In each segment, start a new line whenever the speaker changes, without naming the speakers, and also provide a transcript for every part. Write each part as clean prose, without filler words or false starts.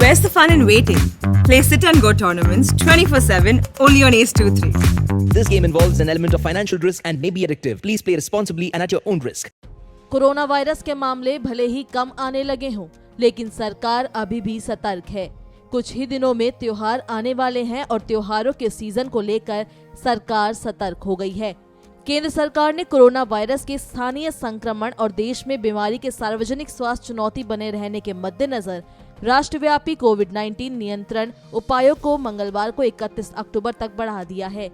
Where's the fun in waiting? Play Sit and Go tournaments 24/7 only on Ace 2-3.
This game involves an element of financial risk and may be addictive. Please play responsibly and at your own risk.
Corona virus के मामले भले ही कम आने लगे हों, लेकिन सरकार अभी भी सतर्क है। कुछ ही दिनों में त्योहार आने वाले हैं और त्योहारों के सीजन को लेकर सरकार सतर्क हो गई है। केंद्र सरकार ने कोरोना वायरस के स्थानीय संक्रमण और देश में बीमारी के सार्वजनिक स्वास्थ्य चुनौती बने रहने के मद्देनजर राष्ट्रव्यापी कोविड-19 नियंत्रण उपायों को मंगलवार को 31 अक्टूबर तक बढ़ा दिया है।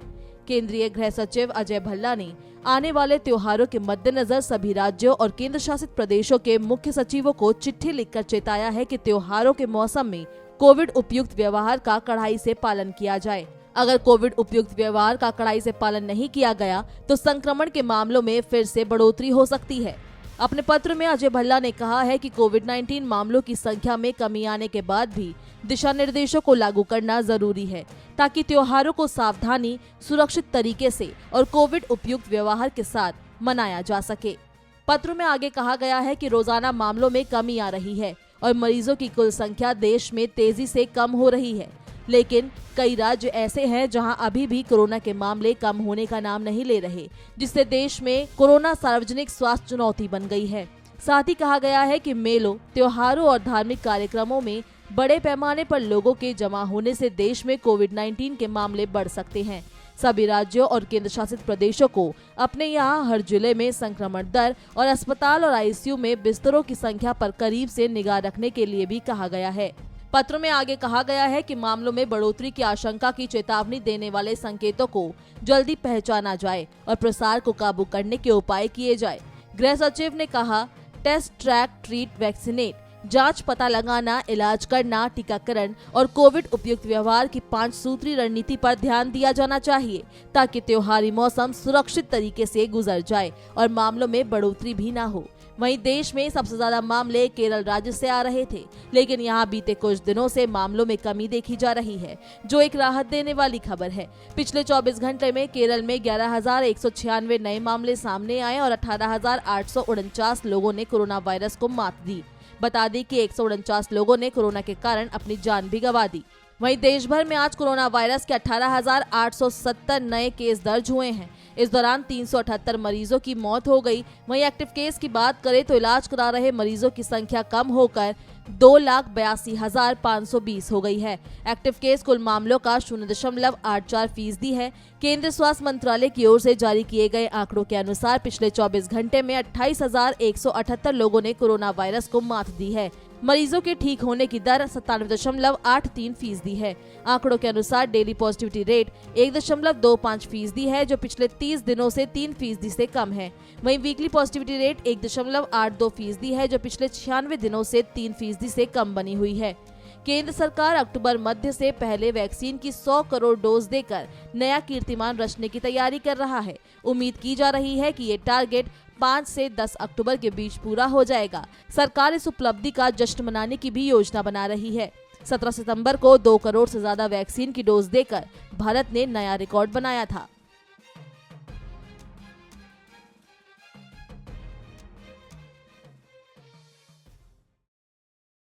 केंद्रीय गृह सचिव अजय भल्ला ने आने वाले त्योहारों के मद्देनजर सभी राज्यों और केंद्र शासित प्रदेशों के मुख्य सचिवों को चिट्ठी लिखकर चेताया है कि त्योहारों के मौसम में कोविड उपयुक्त व्यवहार का कड़ाई से पालन किया जाए। अगर कोविड उपयुक्त व्यवहार का कड़ाई से पालन नहीं किया गया तो संक्रमण के मामलों में फिर से बढ़ोतरी हो सकती है। अपने पत्र में अजय भल्ला ने कहा है कि कोविड-19 मामलों की संख्या में कमी आने के बाद भी दिशा निर्देशों को लागू करना जरूरी है ताकि त्योहारों को सावधानी, सुरक्षित तरीके से और कोविड उपयुक्त व्यवहार के साथ मनाया जा सके। पत्र में आगे कहा गया है कि रोजाना मामलों में कमी आ रही है और मरीजों की कुल संख्या देश में तेजी से कम हो रही है, लेकिन कई राज्य ऐसे हैं जहां अभी भी कोरोना के मामले कम होने का नाम नहीं ले रहे, जिससे देश में कोरोना सार्वजनिक स्वास्थ्य चुनौती बन गई है। साथ ही कहा गया है कि मेलों, त्योहारों और धार्मिक कार्यक्रमों में बड़े पैमाने पर लोगों के जमा होने से देश में कोविड-19 के मामले बढ़ सकते हैं। सभी राज्यों और केंद्र शासित प्रदेशों को अपने यहाँ हर जिले में संक्रमण दर और अस्पताल और आईसीयू में बिस्तरों की संख्या पर करीब से निगाह रखने के लिए भी कहा गया है। पत्र में आगे कहा गया है कि मामलों में बढ़ोतरी की आशंका की चेतावनी देने वाले संकेतों को जल्दी पहचाना जाए और प्रसार को काबू करने के उपाय किए जाए। गृह सचिव ने कहा, टेस्ट, ट्रैक, ट्रीट, वैक्सीनेट, जांच, पता लगाना, इलाज करना, टीकाकरण और कोविड उपयुक्त व्यवहार की 5 सूत्री रणनीति पर ध्यान दिया जाना चाहिए ताकि त्योहारी मौसम सुरक्षित तरीके से गुजर जाए और मामलों में बढ़ोतरी भी ना हो। वहीं देश में सबसे ज्यादा मामले केरल राज्य से आ रहे थे, लेकिन यहां बीते कुछ दिनों से मामलों में कमी देखी जा रही है, जो एक राहत देने वाली खबर है। पिछले 24 घंटे में केरल में 11,196 नए मामले सामने आए और 18,849 लोगों ने कोरोना वायरस को मात दी। बता दें कि 149 लोगों ने कोरोना के कारण अपनी जान भी गंवा दी। वहीं देश भर में आज कोरोना वायरस के 18,870 नए केस दर्ज हुए हैं। इस दौरान 378 मरीजों की मौत हो गई। वहीं एक्टिव केस की बात करें तो इलाज करा रहे मरीजों की संख्या कम होकर 2,82,520 हो गई है। एक्टिव केस कुल मामलों का 0.84% है। केंद्रीय स्वास्थ्य मंत्रालय की ओर से जारी किए गए आंकड़ों के अनुसार पिछले 24 घंटे में 28,178 लोगों ने कोरोना वायरस को मात दी है। मरीजों के ठीक होने की दर 97.83% है। आंकड़ों के अनुसार डेली पॉजिटिविटी रेट 1.25% है, जो पिछले 30 दिनों से 3% से कम है। वहीं वीकली पॉजिटिविटी रेट 1.82% है, जो पिछले 96 दिनों से 3% से कम बनी हुई है। केंद्र सरकार अक्टूबर मध्य से पहले वैक्सीन की 100 करोड़ डोज देकर नया कीर्तिमान रचने की तैयारी कर रहा है। उम्मीद की जा रही है कि ये टारगेट 5 से 10 अक्टूबर के बीच पूरा हो जाएगा। सरकार इस उपलब्धि का जश्न मनाने की भी योजना बना रही है। 17 सितंबर को 2 करोड़ से ज्यादा वैक्सीन की डोज देकर भारत ने नया रिकॉर्ड बनाया था।